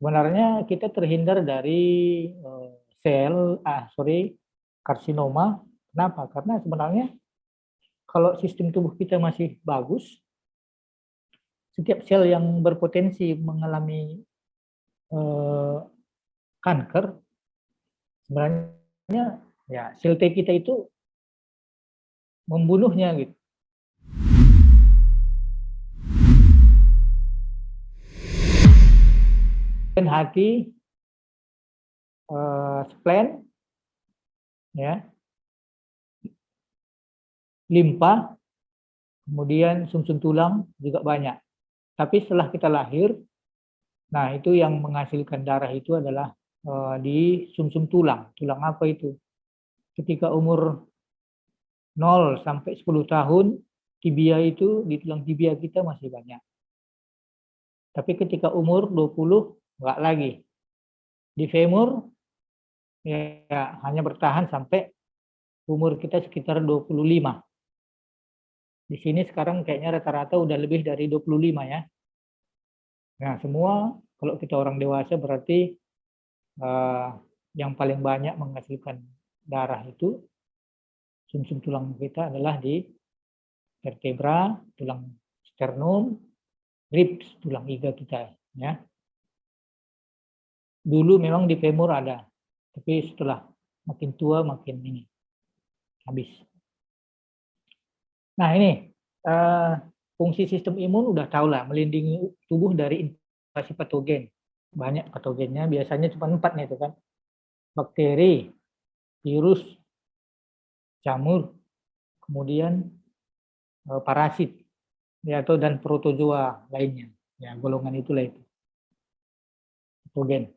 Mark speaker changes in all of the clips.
Speaker 1: Sebenarnya kita terhindar dari karsinoma. Kenapa? Karena sebenarnya kalau sistem tubuh kita masih bagus, setiap sel yang berpotensi mengalami eh, kanker, sebenarnya ya sel T kita itu membunuhnya gitu. Dan hati, spleen, ya, limpa, kemudian sumsum tulang juga banyak. Tapi setelah kita lahir, nah itu yang menghasilkan darah itu adalah di sumsum tulang. Tulang apa itu? Ketika umur 0 sampai 10 tahun, tibia itu di tulang tibia kita masih banyak. Tapi ketika umur 20, enggak lagi. Di femur, ya hanya bertahan sampai umur kita sekitar 25. Di sini sekarang kayaknya rata-rata udah lebih dari 25 ya. Nah, semua kalau kita orang dewasa berarti yang paling banyak menghasilkan darah itu sumsum tulang kita adalah di vertebra, tulang sternum, ribs, tulang iga kita ya. Dulu memang di femur ada, tapi setelah makin tua makin ini habis. Nah ini fungsi sistem imun udah tahu lah, melindungi tubuh dari invasi patogen. Banyak patogennya, biasanya cuma 4 nih itu kan. Bakteri, virus, jamur, kemudian parasit, ya, atau dan protozoa lainnya. Ya, golongan itulah itu. Patogen.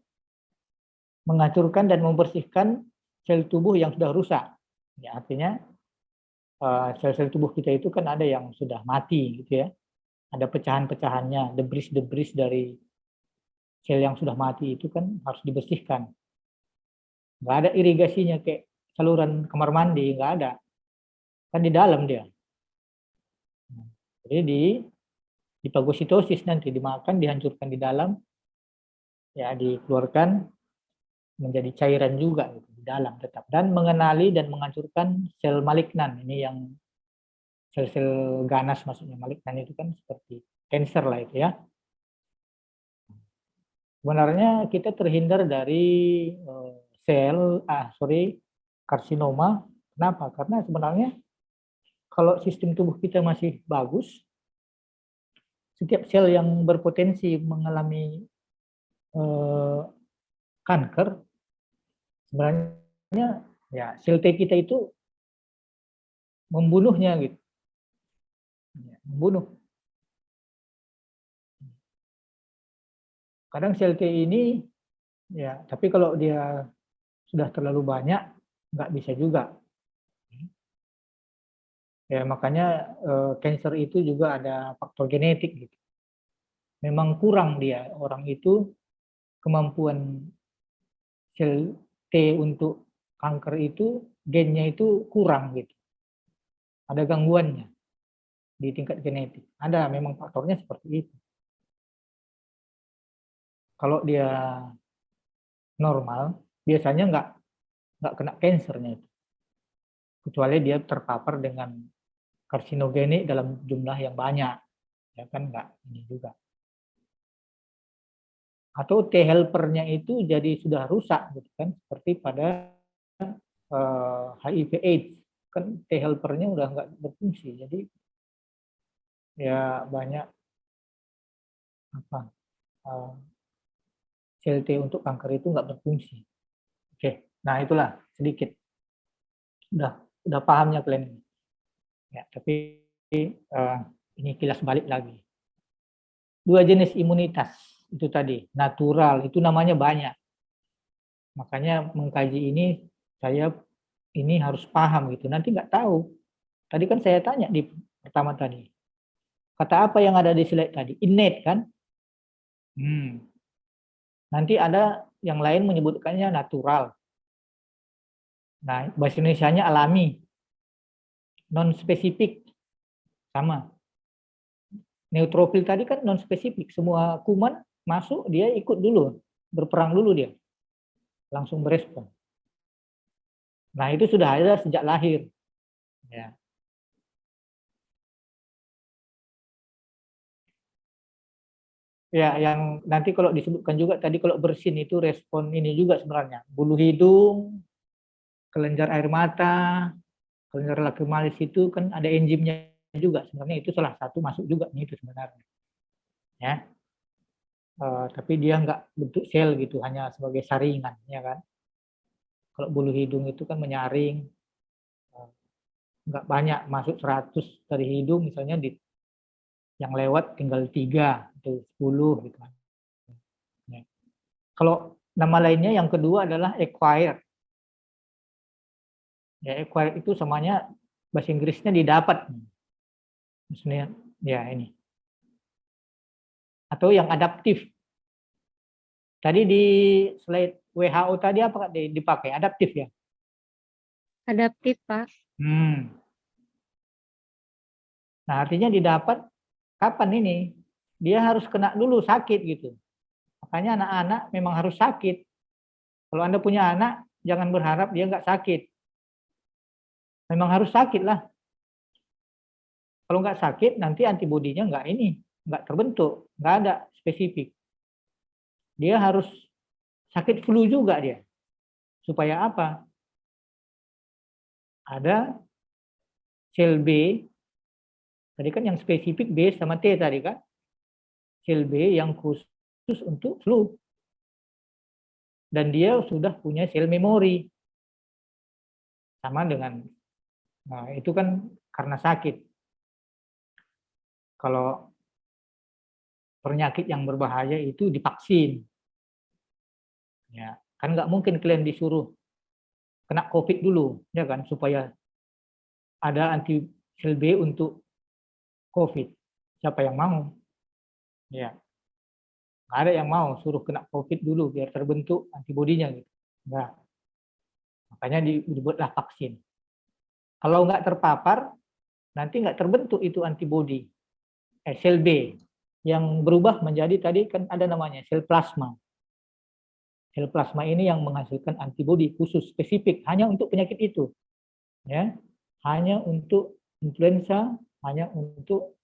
Speaker 1: Menghancurkan dan membersihkan sel tubuh yang sudah rusak. Ya, artinya sel-sel tubuh kita itu kan ada yang sudah mati gitu ya. Ada pecahan-pecahannya, debris-debris dari sel yang sudah mati itu kan harus dibersihkan. Nggak ada irigasinya kayak saluran kamar mandi, nggak ada. Kan di dalam dia. Jadi di fagositosis nanti dimakan, dihancurkan di dalam, ya dikeluarkan menjadi cairan juga gitu, di dalam tetap, dan mengenali dan menghancurkan sel malignan. Ini yang sel-sel ganas maksudnya, malignan itu kan seperti cancer lah itu ya. Sebenarnya kita terhindar dari karsinoma. Kenapa? Karena sebenarnya kalau sistem tubuh kita masih bagus, setiap sel yang berpotensi mengalami kanker, sebenarnya ya sel T kita itu membunuhnya gitu, ya, membunuh. Kadang sel T ini ya, tapi kalau dia sudah terlalu banyak nggak bisa juga. Ya makanya cancer itu juga ada faktor genetik gitu. Memang kurang dia orang itu kemampuan sel T untuk kanker itu gennya itu kurang gitu. Ada gangguannya di tingkat genetik. Ada memang faktornya seperti itu. Kalau dia normal, biasanya nggak kena kansernya itu. Kecuali dia terpapar dengan karsinogenik dalam jumlah yang banyak. Ya kan nggak ini juga. Atau T helpernya itu jadi sudah rusak gitu kan, seperti pada HIV AIDS kan T helpernya udah nggak berfungsi, jadi ya banyak apa sel T untuk kanker itu nggak berfungsi. Oke, nah itulah sedikit udah pahamnya kalian ini. Ya, tapi ini kilas balik lagi. 2 jenis imunitas itu tadi, natural itu namanya banyak. Makanya mengkaji ini saya ini harus paham gitu. Nanti nggak tahu. Tadi kan saya tanya di pertama tadi. Kata apa yang ada di slide tadi? Innate kan? Nanti ada yang lain menyebutkannya natural. Nah, bahasa Indonesianya alami. Non spesifik sama. Neutrofil tadi kan non spesifik. Semua kuman masuk dia ikut dulu. berperang dulu dia, langsung berespon. Nah, itu sudah ada sejak lahir. Ya. Ya, yang nanti kalau disebutkan juga tadi kalau bersin itu respon ini juga sebenarnya. Bulu hidung, kelenjar air mata, kelenjar lacrimalis itu kan ada enzimnya juga. Sebenarnya itu salah satu masuk juga nih itu sebenarnya. Ya. Tapi dia nggak bentuk sel gitu, hanya sebagai saringan, ya kan. Kalau bulu hidung itu kan menyaring, nggak banyak, masuk 100 dari hidung misalnya yang lewat tinggal 3 atau 10 gitu kan. Ya. Kalau nama lainnya yang kedua adalah acquired. Ya, acquired itu samanya bahasa Inggrisnya didapat. Maksudnya ya ini. Atau yang adaptif. Tadi di slide WHO tadi apa dipakai? Adaptif ya?
Speaker 2: Adaptif, Pak.
Speaker 1: Nah, artinya didapat kapan ini? Dia harus kena dulu sakit gitu. Makanya anak-anak memang harus sakit. Kalau Anda punya anak, jangan berharap dia nggak sakit. Memang harus sakit lah. Kalau nggak sakit, nanti antibodinya nggak terbentuk, nggak ada spesifik. Dia harus sakit flu juga dia. Supaya apa? Ada sel B, tadi kan yang spesifik B sama T tadi kan. Sel B yang khusus untuk flu. Dan dia sudah punya sel memori. Sama dengan, nah itu kan karena sakit. Kalau penyakit yang berbahaya itu divaksin. Ya, kan nggak mungkin kalian disuruh kena COVID dulu, ya kan, supaya ada anti sel B untuk COVID. Siapa yang mau? Ya, nggak ada yang mau suruh kena COVID dulu biar terbentuk antibodinya gitu. Nggak. Makanya dibuatlah vaksin. Kalau nggak terpapar, nanti nggak terbentuk itu antibodi. Sel B yang berubah menjadi tadi kan ada namanya sel plasma. Sel plasma ini yang menghasilkan antibodi khusus spesifik hanya untuk penyakit itu. Ya. Hanya untuk influenza, hanya untuk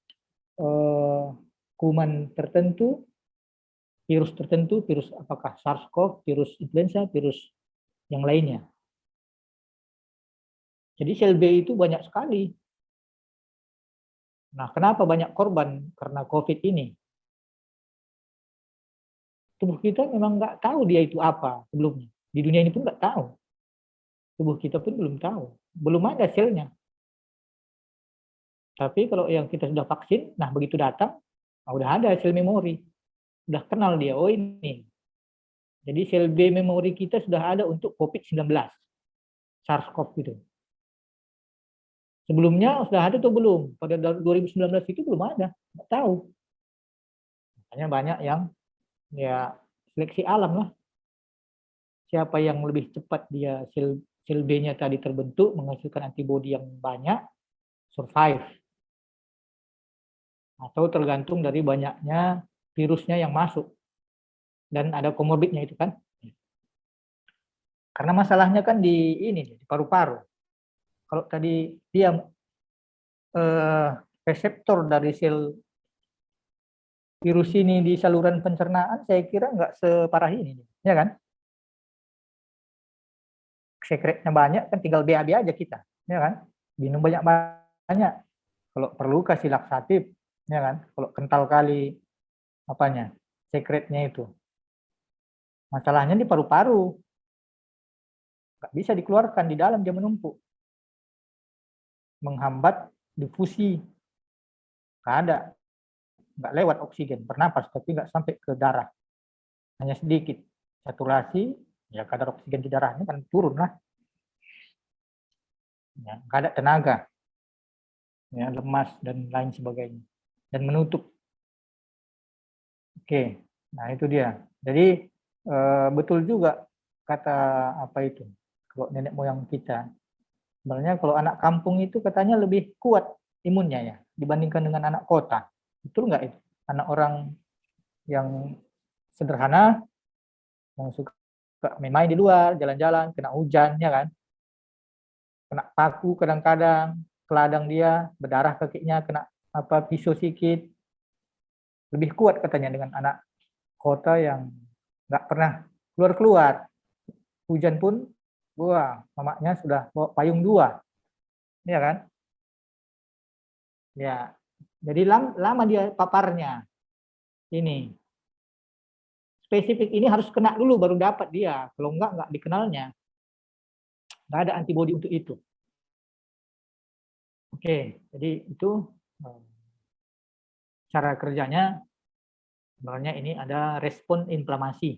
Speaker 1: kuman tertentu, virus tertentu, virus apakah SARS-CoV, virus influenza, virus yang lainnya. Jadi sel B itu banyak sekali. Nah, kenapa banyak korban karena COVID ini? Tubuh kita memang nggak tahu dia itu apa sebelumnya. Di dunia ini pun nggak tahu. Tubuh kita pun belum tahu. Belum ada selnya. Tapi kalau yang kita sudah vaksin, nah begitu datang, nah udah ada sel memori. Udah kenal dia, oh ini. Jadi sel B memori kita sudah ada untuk COVID-19. SARS-CoV itu. Sebelumnya sudah ada atau belum? Pada 2019 itu belum ada. Nggak tahu. Makanya banyak yang ya seleksi alam lah. Siapa yang lebih cepat dia sel B-nya tadi terbentuk, menghasilkan antibodi yang banyak, survive. Atau tergantung dari banyaknya virusnya yang masuk. Dan ada komorbidnya itu kan. Karena masalahnya kan di ini, di paru-paru. Kalau tadi dia reseptor dari sel virus ini di saluran pencernaan, saya kira nggak separah ini, ya kan? Sekretnya banyak kan tinggal BAB aja kita, ya kan? Minum banyak-banyak. Kalau perlu kasih laksatif, ya kan? Kalau kental kali apanya? Sekretnya itu. Masalahnya di paru-paru. Nggak bisa dikeluarkan, di dalam dia menumpuk. Menghambat difusi. Nggak ada. Nggak lewat oksigen, bernapas, tapi nggak sampai ke darah. Hanya sedikit. Saturasi, ya kadar oksigen di darahnya kan turun lah. Ya, nggak ada tenaga. Ya, lemas dan lain sebagainya. Dan menutup. Oke, nah itu dia. Jadi betul juga kata apa itu, kalau nenek moyang kita. Sebenarnya kalau anak kampung itu katanya lebih kuat imunnya ya dibandingkan dengan anak kota. Betul nggak itu? Anak orang yang sederhana yang suka main-main di luar, jalan-jalan, kena hujan, ya kan? Kena paku kadang-kadang, keladang dia, berdarah kakinya, kena pisau sikit. Lebih kuat katanya dengan anak kota yang nggak pernah keluar-keluar. Hujan pun, wah, mamanya sudah bawa payung 2, ya kan? Ya, jadi lama dia paparnya. Ini spesifik ini harus kena dulu baru dapat dia. Kalau nggak dikenalnya. Nggak ada antibodi untuk itu. Oke, jadi itu cara kerjanya. Sebenarnya ini ada respon inflamasi.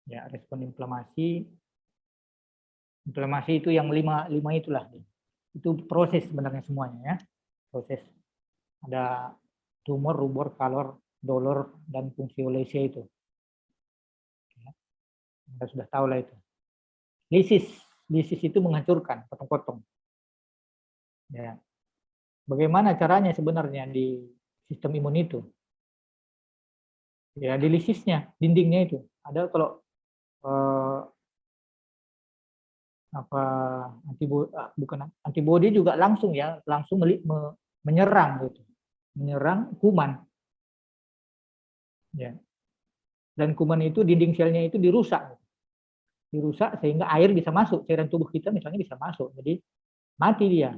Speaker 1: Ya, respon inflamasi. Inflamasi itu yang lima itulah. Itu proses sebenarnya semuanya ya. Proses. Ada tumor, rubor, kalor, dolor, dan fungsiolesia itu. Ya, Anda sudah tahu lah itu. Lisis itu menghancurkan, potong-potong. Ya. Bagaimana caranya sebenarnya di sistem imun itu? Ya, di lisisnya, dindingnya itu. Ada kalau antibodi juga langsung ya, langsung menyerang gitu. Menyerang kuman. Ya. Dan kuman itu dinding selnya itu dirusak. Dirusak sehingga air bisa masuk, cairan tubuh kita misalnya bisa masuk. Jadi mati dia.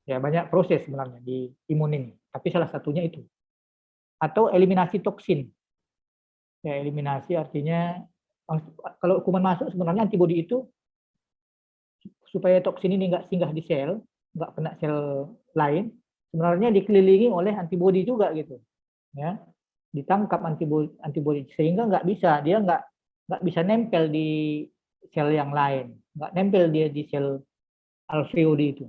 Speaker 1: Ya, banyak proses sebenarnya di imun ini, tapi salah satunya itu. Atau eliminasi toksin. Ya, eliminasi artinya kalau kuman masuk sebenarnya antibodi itu supaya toksin ini nggak singgah di sel, nggak kena sel lain, sebenarnya dikelilingi oleh antibodi juga gitu. Ya, ditangkap antibodi sehingga nggak bisa, dia nggak bisa nempel di sel yang lain, nggak nempel dia di sel alveoli itu.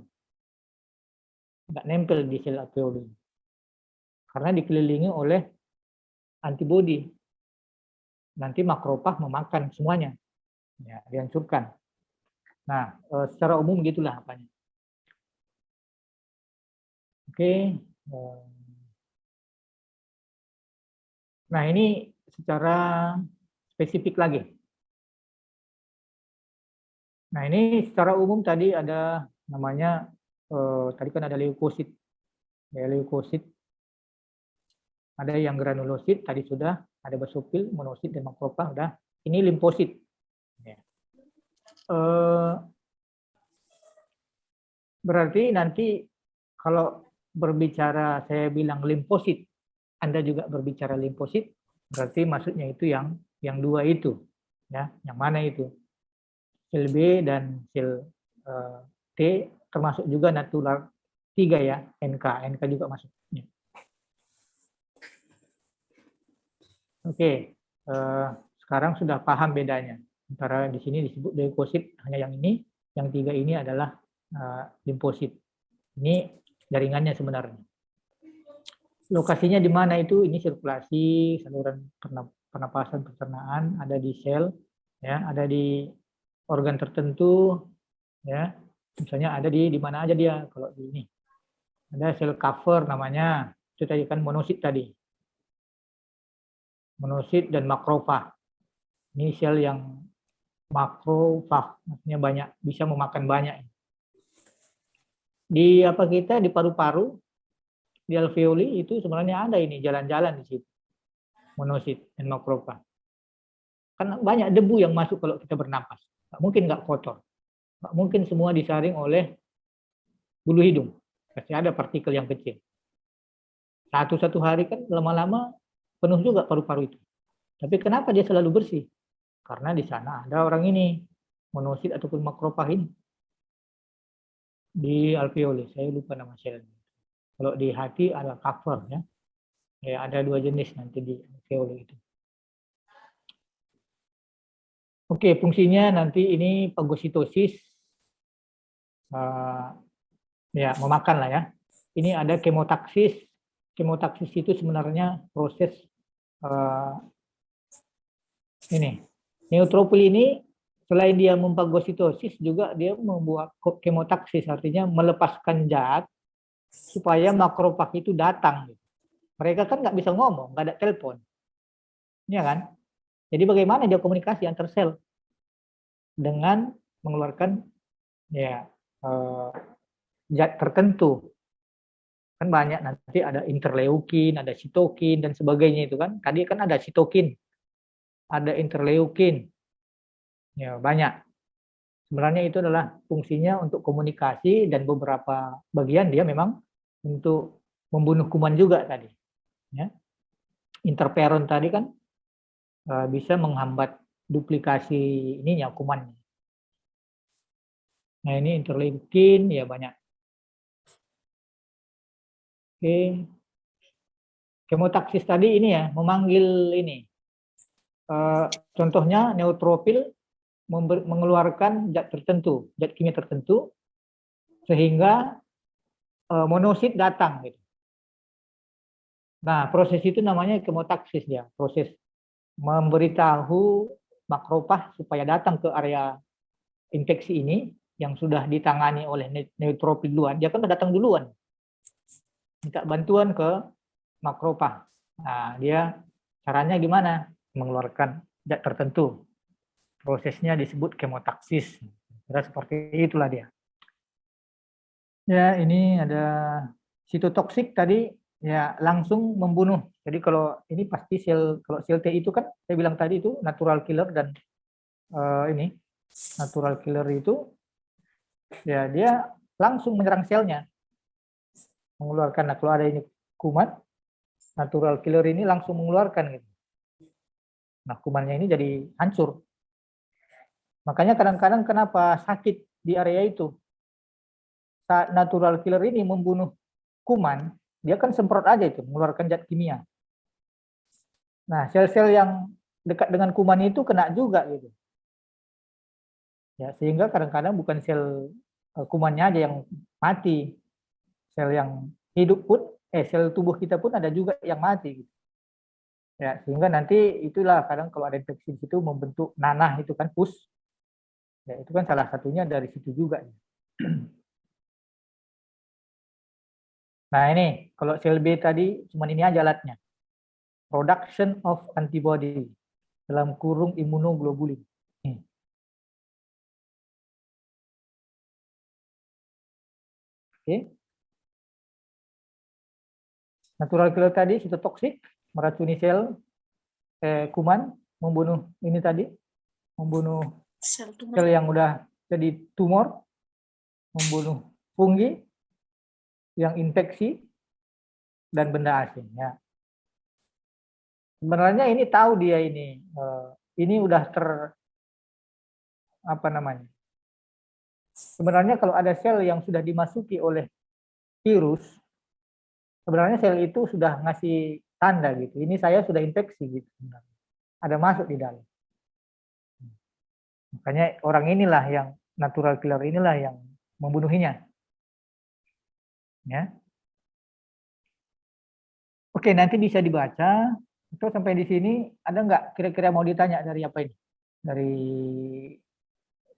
Speaker 1: Nggak nempel di sel alveoli karena dikelilingi oleh antibodi. Nanti makrofag memakan semuanya, ya, dihancurkan. Nah, secara umum gitulah apanya. Oke. Nah, ini secara spesifik lagi. Nah, ini secara umum tadi ada namanya, tadi kan ada leukosit. Ya, leukosit. Ada yang granulosit, tadi sudah. Ada basophil, monosit, dan makrofag. Udah. Ini limfosit. Ya. Berarti nanti kalau berbicara saya bilang limfosit, Anda juga berbicara limfosit, berarti maksudnya itu yang 2 itu. Ya, yang mana itu? Sel B dan sel T, termasuk juga natural 3 ya, NK juga masuk. Ya. Oke, sekarang sudah paham bedanya. Antara di sini disebut leukosit hanya yang ini, yang 3 ini adalah limfosit. Ini jaringannya sebenarnya. Lokasinya di mana itu? Ini sirkulasi, saluran pernapasan, pencernaan, ada di sel, ya, ada di organ tertentu, ya. Misalnya ada di mana aja dia kalau di ini. Ada sel cover namanya, itu tadi kan monosit tadi. Monosit dan makrofag. Ini sel yang makrofag, artinya banyak, bisa memakan banyak. Di apa kita di paru-paru, di alveoli itu sebenarnya ada ini jalan-jalan di situ. Monosit dan makrofag. Kan banyak debu yang masuk kalau kita bernapas. Nggak mungkin nggak kotor. Nggak mungkin semua disaring oleh bulu hidung. Pasti ada partikel yang kecil. Satu hari kan lama-lama penuh juga paru-paru itu. Tapi kenapa dia selalu bersih? Karena di sana ada orang ini, monosit ataupun makrofag ini. Di alveoli, saya lupa nama selnya. Kalau di hati ada cover ya. Ya, ada 2 jenis nanti di alveoli itu. Oke, fungsinya nanti ini fagositosis, ya memakan lah ya. Ini ada kemotaksis. Kemotaksis itu sebenarnya proses ini. Neutrofil ini selain dia memfagositosis juga dia membuat kemotaksis, artinya melepaskan zat supaya makrofag itu datang. Mereka kan nggak bisa ngomong, nggak ada telepon. ya kan? Jadi bagaimana dia komunikasi antar sel dengan mengeluarkan ya zat tertentu. Kan banyak, nanti ada interleukin, ada sitokin dan sebagainya itu kan. Tadi kan ada sitokin, ada interleukin. Ya, banyak. Sebenarnya itu adalah fungsinya untuk komunikasi dan beberapa bagian dia memang untuk membunuh kuman juga tadi. Ya. Interferon tadi kan bisa menghambat duplikasi ininya kumannya. Nah ini interleukin ya banyak. Oke. Kemotaksis tadi ini ya memanggil ini. Contohnya neutrofil mengeluarkan zat tertentu, zat kimia tertentu, sehingga monosit datang. Gitu. Nah, proses itu namanya kemotaksis ya, proses memberitahu makrofag supaya datang ke area infeksi ini yang sudah ditangani oleh neutrofil duluan. Dia kan sudah datang duluan, minta bantuan ke makrofag. Nah, dia caranya gimana? Mengeluarkan zat tertentu. Prosesnya disebut kemotaksis. Kira seperti itulah dia. Ya, ini ada sitotoksik tadi ya langsung membunuh. Jadi kalau ini pasti kalau sel T itu kan saya bilang tadi itu natural killer dan ini natural killer itu ya dia langsung menyerang selnya. Mengeluarkan, nah, kalau ada ini kuman, natural killer ini langsung mengeluarkan gitu. Nah, kumannya ini jadi hancur. Makanya kadang-kadang kenapa sakit di area itu? Saat natural killer ini membunuh kuman, dia kan semprot aja itu, mengeluarkan zat kimia. Nah, sel-sel yang dekat dengan kuman itu kena juga gitu. Ya, sehingga kadang-kadang bukan sel kumannya aja yang mati. Sel yang hidup pun, sel tubuh kita pun ada juga yang mati gitu. Ya, sehingga nanti itulah kadang kalau ada infeksi di situ membentuk nanah itu kan pus. Ya, itu kan salah satunya dari situ juga. Nah, ini kalau sel B tadi cuma ini aja alatnya. Production of antibody dalam kurung imunoglobulin. Oke. Natural killer tadi sitotoksik, meracuni sel kuman, membunuh ini tadi, membunuh sel yang udah jadi tumor, membunuh fungi yang infeksi dan benda asing. Ya. Sebenarnya ini tahu dia ini udah apa namanya? Sebenarnya kalau ada sel yang sudah dimasuki oleh virus, sebenarnya sel itu sudah ngasih tanda gitu. Ini saya sudah infeksi gitu. Ada masuk di dalam. Makanya orang inilah yang natural killer inilah yang membunuhinya. Ya. Oke, nanti bisa dibaca. Itu sampai di sini ada nggak kira-kira mau ditanya dari apa ini? Dari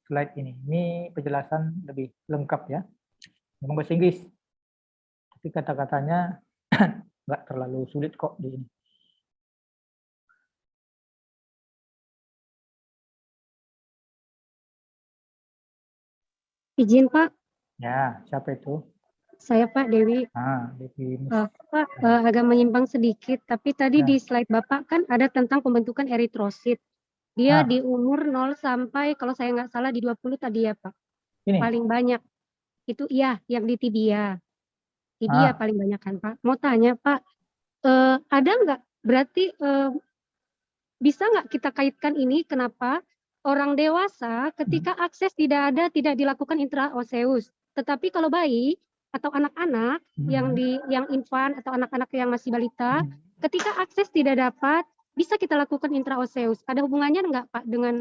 Speaker 1: slide ini. Ini penjelasan lebih lengkap ya. Memang bahasa Inggris. Tapi kata-katanya nggak terlalu sulit kok di ini.
Speaker 2: Izin Pak,
Speaker 1: Ya, siapa itu?
Speaker 2: saya Pak Dewi.
Speaker 1: Dewi.
Speaker 2: Pak, agak menyimpang sedikit, tapi tadi
Speaker 1: Ya.
Speaker 2: di slide Bapak kan ada tentang pembentukan eritrosit. Dia di umur 0 sampai kalau saya nggak salah di 20 tadi ya Pak.
Speaker 1: Ini.
Speaker 2: Paling banyak. Itu iya, yang di tibia. Tibia paling banyak kan Pak. Mau tanya Pak, ada nggak berarti bisa nggak kita kaitkan ini kenapa orang dewasa ketika akses tidak ada tidak dilakukan intraoseus, tetapi kalau bayi atau anak-anak yang infan atau anak-anak yang masih balita ketika akses tidak dapat bisa kita lakukan intraoseus. Ada hubungannya nggak Pak dengan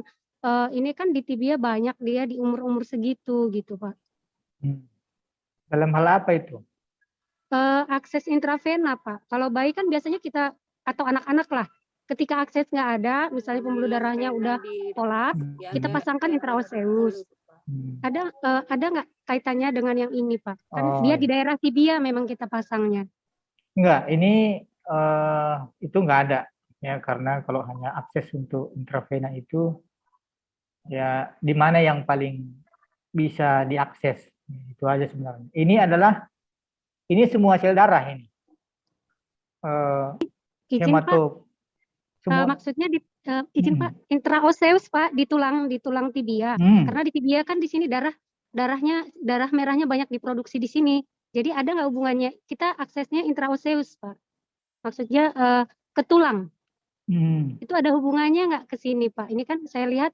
Speaker 2: ini kan di tibia banyak dia di umur-umur segitu gitu Pak.
Speaker 1: Dalam hal apa itu?
Speaker 2: Akses intravena Pak. Kalau bayi kan biasanya kita atau anak-anak lah ketika akses nggak ada, misalnya pembuluh darahnya udah kolap, kita pasangkan intraoseus. Ada nggak kaitannya dengan yang ini Pak? Kan dia di daerah tibia memang kita pasangnya.
Speaker 1: Enggak, ini itu enggak ada. ya, karena kalau hanya akses untuk intravena itu ya di mana yang paling bisa diakses, itu aja sebenarnya. Ini semua sel darah ini.
Speaker 2: Izin Pak,
Speaker 1: Hemato semua.
Speaker 2: maksudnya izin Pak, intraoseus Pak di tulang tibia. Karena di tibia kan di sini darah merahnya banyak diproduksi di sini. Jadi ada nggak hubungannya? Kita aksesnya intraoseus Pak. Maksudnya ke tulang. Itu ada hubungannya nggak ke sini Pak? Ini kan saya lihat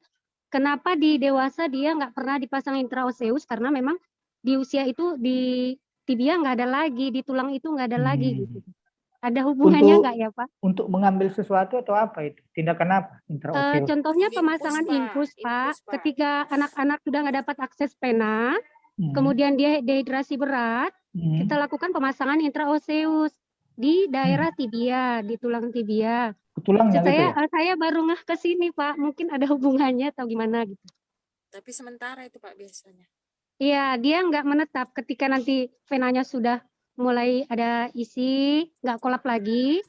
Speaker 2: kenapa di dewasa dia nggak pernah dipasang intraoseus karena memang di usia itu di tibia nggak ada lagi, di tulang itu nggak ada lagi gitu. Ada hubungannya nggak ya Pak?
Speaker 1: Untuk mengambil sesuatu atau apa itu? Tindakan apa? Intraoseus.
Speaker 2: Contohnya pemasangan infus Pak. Ketika anak-anak sudah nggak dapat akses pena, kemudian dia dehidrasi berat, kita lakukan pemasangan intraoseus di daerah tibia, di tulang tibia.
Speaker 1: Tulangnya gitu ya?
Speaker 2: Saya baru ngeh ke sini Pak, mungkin ada hubungannya atau gimana gitu.
Speaker 3: Tapi sementara itu Pak biasanya.
Speaker 2: Iya, dia nggak menetap ketika nanti venanya sudah mulai ada isi, nggak kolap lagi.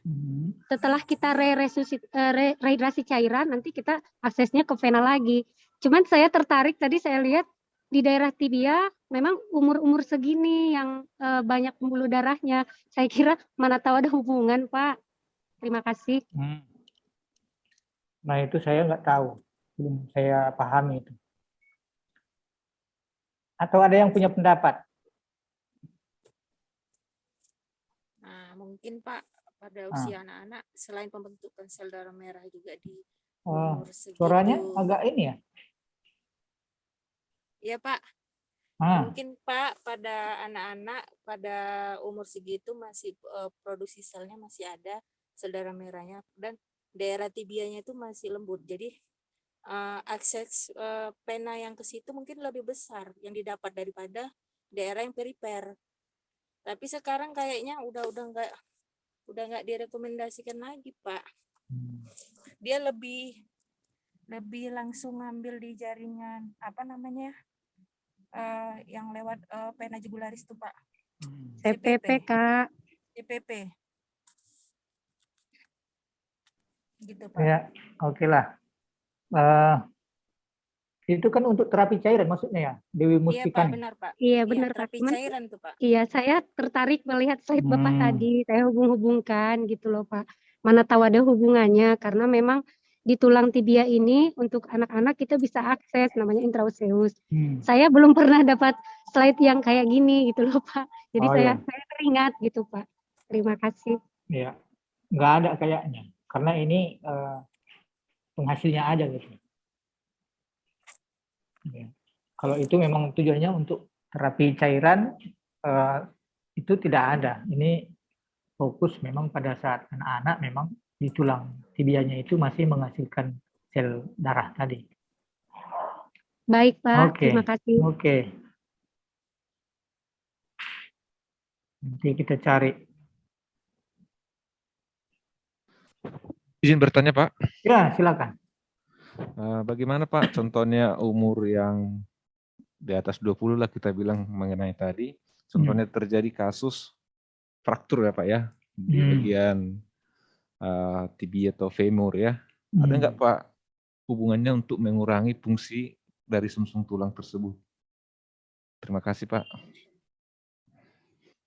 Speaker 2: Setelah kita rehidrasi cairan, nanti kita aksesnya ke vena lagi. Cuman saya tertarik tadi saya lihat di daerah tibia memang umur-umur segini yang banyak pembuluh darahnya. Saya kira mana tahu ada hubungan Pak. Terima kasih.
Speaker 1: Nah itu saya nggak tahu, belum saya pahami itu. Atau ada yang punya pendapat?
Speaker 3: Nah, mungkin Pak pada usia anak-anak selain pembentukan sel darah merah juga di
Speaker 1: Oh,
Speaker 3: umur segitu.
Speaker 1: suaranya agak ini ya?
Speaker 3: Iya Pak. Mungkin Pak pada anak-anak pada umur segitu masih produksi selnya masih ada, sel darah merahnya, dan daerah tibianya itu masih lembut. Jadi akses pena yang ke situ mungkin lebih besar yang didapat daripada daerah yang perifer. Tapi sekarang kayaknya udah nggak direkomendasikan lagi Pak. Dia lebih langsung ngambil di jaringan apa namanya yang lewat pena jugularis tuh Pak.
Speaker 2: CPP Kak.
Speaker 3: CPP. Gitu Pak.
Speaker 1: Ya, oke lah. Itu kan untuk terapi cairan maksudnya ya, Dewi Mustika.
Speaker 3: Iya Pak, benar Pak.
Speaker 2: Iya benar Pak.
Speaker 3: Terapi cairan tuh Pak.
Speaker 2: Iya, saya tertarik melihat slide Bapak tadi. Saya hubung-hubungkan gitu loh Pak. Mana tahu ada hubungannya karena memang di tulang tibia ini untuk anak-anak kita bisa akses namanya intraoseus. Saya belum pernah dapat slide yang kayak gini gitu loh Pak. Jadi saya teringat gitu Pak. Terima kasih.
Speaker 1: Iya, nggak ada kayaknya karena ini penghasilnya aja gitu. Ya. Kalau itu memang tujuannya untuk terapi cairan itu tidak ada. Ini fokus memang pada saat anak-anak memang di tulang tibianya itu masih menghasilkan sel darah tadi.
Speaker 2: Baik Pak, terima kasih.
Speaker 1: Oke. Nanti kita cari.
Speaker 4: Izin bertanya Pak.
Speaker 1: Ya, silakan.
Speaker 4: Bagaimana Pak contohnya umur yang di atas 20 lah kita bilang mengenai tadi. Contohnya terjadi kasus fraktur ya Pak ya. Di bagian tibia atau femur ya. Ada nggak Pak hubungannya untuk mengurangi fungsi dari sumsum tulang tersebut? Terima kasih Pak.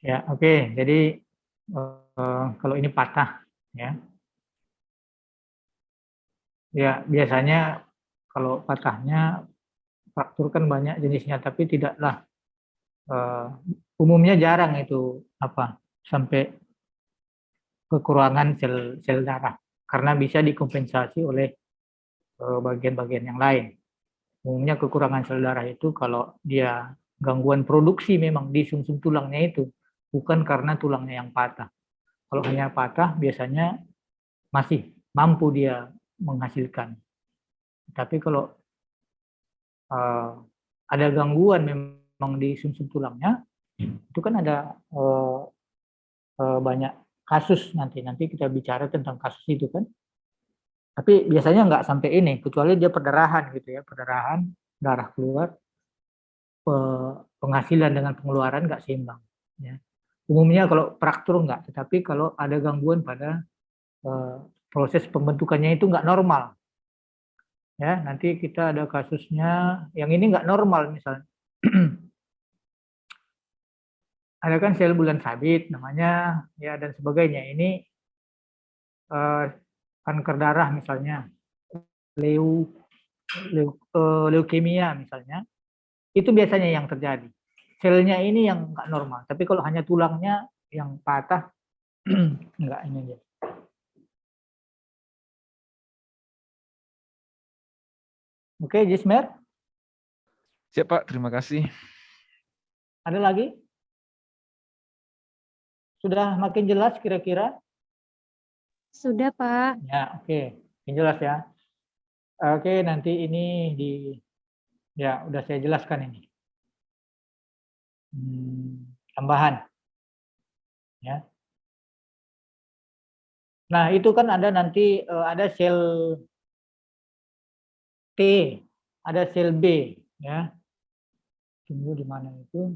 Speaker 1: Ya, oke. Jadi kalau ini patah ya. Ya, biasanya kalau patahnya fraktur kan banyak jenisnya, tapi tidaklah umumnya jarang itu sampai kekurangan sel darah karena bisa dikompensasi oleh bagian-bagian yang lain. Umumnya kekurangan sel darah itu kalau dia gangguan produksi memang di sumsum tulangnya itu, bukan karena tulangnya yang patah. Kalau hanya patah biasanya masih mampu dia menghasilkan. Tapi kalau ada gangguan memang di sumsum tulangnya, itu kan ada banyak kasus nanti kita bicara tentang kasus itu kan. Tapi biasanya nggak sampai ini, kecuali dia perdarahan gitu ya, perdarahan, darah keluar, penghasilan dengan pengeluaran nggak seimbang. Ya. Umumnya kalau fraktur nggak, tetapi kalau ada gangguan pada proses pembentukannya itu nggak normal. Ya, nanti kita ada kasusnya yang ini nggak normal misalnya. Ada kan sel bulan sabit namanya, ya dan sebagainya. Ini kanker darah misalnya, leukemia misalnya, itu biasanya yang terjadi. Selnya ini yang nggak normal. Tapi kalau hanya tulangnya yang patah, nggak ini aja. Oke, Jismer,
Speaker 4: Siap Pak, terima kasih.
Speaker 1: ada lagi? Sudah makin jelas kira-kira?
Speaker 2: Sudah, Pak.
Speaker 1: Ya, oke. Makin jelas ya. Oke, nanti ini ya udah saya jelaskan ini. Tambahan. Ya. Nah, itu kan ada nanti ada sel T, ada sel B, ya. Tunggu di mana itu?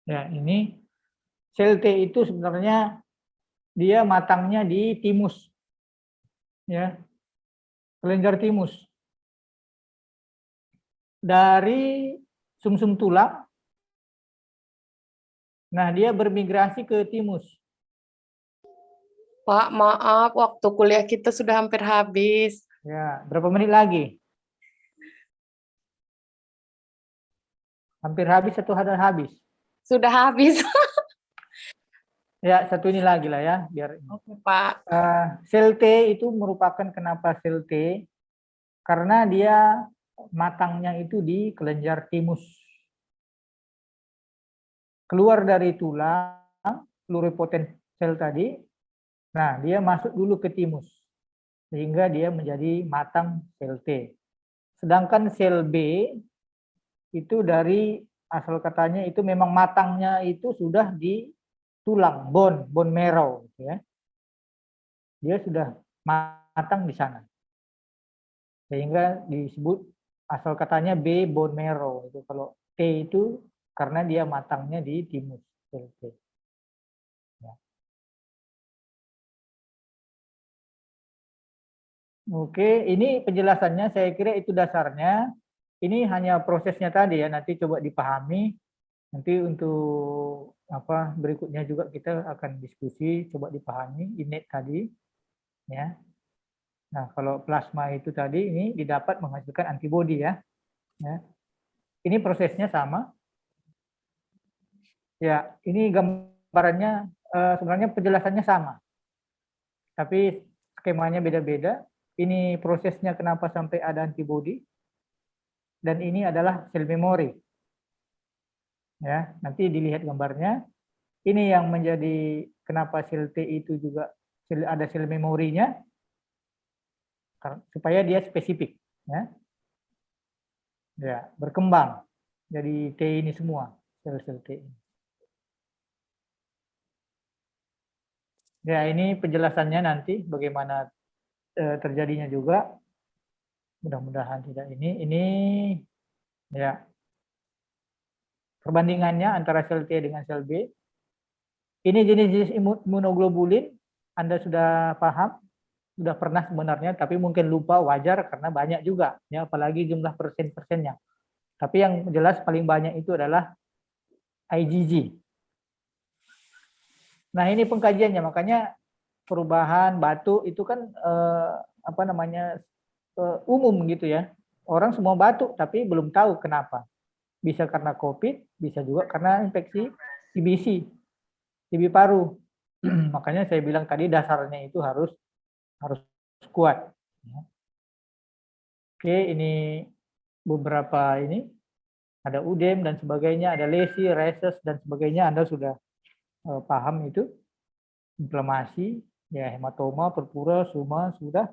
Speaker 1: Ya, ini sel T itu sebenarnya dia matangnya di timus. Ya. Kelenjar timus. Dari sumsum tulang. Nah, dia bermigrasi ke timus.
Speaker 5: Pak, maaf, waktu kuliah kita sudah hampir habis.
Speaker 1: Ya, berapa menit lagi? Hampir habis atau ada habis?
Speaker 5: Sudah habis.
Speaker 1: Ya, satu ini lagi lah ya, biar.
Speaker 5: Oke, Pak.
Speaker 1: Sel T itu merupakan kenapa sel T? Karena dia matangnya itu di kelenjar timus. Keluar dari tulang, pluripotent sel tadi, nah dia masuk dulu ke timus. Sehingga dia menjadi matang sel T. Sedangkan sel B itu dari asal katanya itu memang matangnya itu sudah di tulang, bone marrow, ya. Dia sudah matang di sana. Sehingga disebut asal katanya B bone marrow. Itu kalau T itu karena dia matangnya di timus. Ya. Oke, ini penjelasannya saya kira itu dasarnya. Ini hanya prosesnya tadi ya, nanti coba dipahami. Nanti untuk apa berikutnya juga kita akan diskusi, coba dipahami innate tadi, ya. Nah, kalau plasma itu tadi ini didapat menghasilkan antibodi ya. Ya. Ini prosesnya sama. Ya, ini gambarannya sebenarnya penjelasannya sama. Tapi skemanya beda-beda. Ini prosesnya kenapa sampai ada antibodi. Dan ini adalah sel memori. Ya, nanti dilihat gambarnya. Ini yang menjadi kenapa sel T itu juga ada sel memorinya, supaya dia spesifik, ya, ya berkembang. Jadi T ini semua sel-sel T ini. Ya, ini penjelasannya nanti bagaimana terjadinya juga. Mudah-mudahan tidak ini ya. Perbandingannya antara sel T dengan sel B. Ini jenis-jenis imunoglobulin, Anda sudah paham, sudah pernah sebenarnya, tapi mungkin lupa, wajar karena banyak juga, ya, apalagi jumlah persen-persennya. Tapi yang jelas paling banyak itu adalah IgG. Nah, ini pengkajiannya, makanya perubahan batuk itu kan apa namanya umum gitu ya. Orang semua batuk, tapi belum tahu kenapa. Bisa karena COVID, bisa juga karena infeksi TB paru. Makanya saya bilang tadi dasarnya itu harus kuat. Oke, ini beberapa ini ada udem dan sebagainya, ada lesi, reses dan sebagainya. Anda sudah paham itu. Inflamasi, ya hematoma, purpura, suma sudah.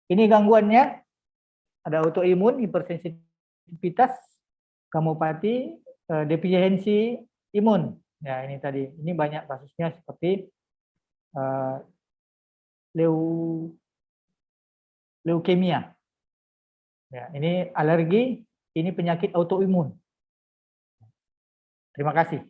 Speaker 1: Ini gangguannya ada autoimun, hipersensitivitas, gamopati, defisiensi imun. Ya, ini tadi. Ini banyak kasusnya seperti leukemia. Ya, ini alergi, ini penyakit autoimun. Terima kasih.